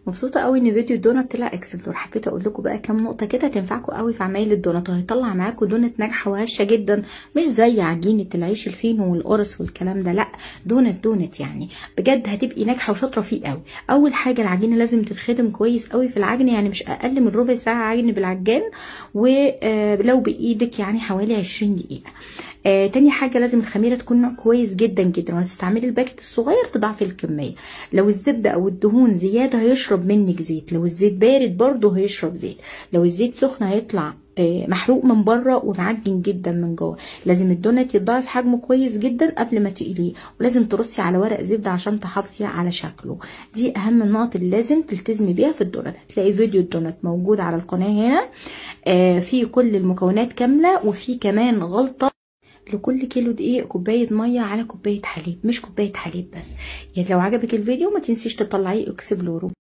مبسوطه قوي ان فيديو الدونات طلع اكسبلور. حبيت اقول لكم بقى كام نقطه كده تنفعكم قوي في عمايل الدونات، وهيطلع معاكم دونت ناجحه وهشه جدا، مش زي عجينه العيش الفينو والقرص والكلام ده، لا دونت يعني بجد هتبقي ناجحه وشاطره فيه قوي. اول حاجه العجينه لازم تتخدم كويس قوي في العجن، يعني مش اقل من ربع ساعه عجن بالعجان، ولو بايدك يعني حوالي 20 دقيقه. تاني حاجة لازم الخميرة تكون نوع كويس جدا جدا، وهتستعملي الباكت الصغير تضاعفي الكمية. لو الزبدة او الدهون زيادة هيشرب منك زيت، لو الزيت بارد برضه هيشرب زيت، لو الزيت سخن هيطلع محروق من بره ومعجن جدا من جوه. لازم الدونت يتضاعف حجمه كويس جدا قبل ما تقليه، ولازم ترصي على ورق زبده عشان تحافظي على شكله. دي اهم النقط اللي لازم تلتزمي بيها في الدونت. هتلاقي فيديو الدونت موجود على القناه هنا، في كل المكونات كامله، وفي كمان غلطه لكل كيلو دقيق كوبايه ميه على كوبايه حليب، مش كوبايه حليب بس. يعني لو عجبك الفيديو ما تنسيش تطلعيه اكسبلورو.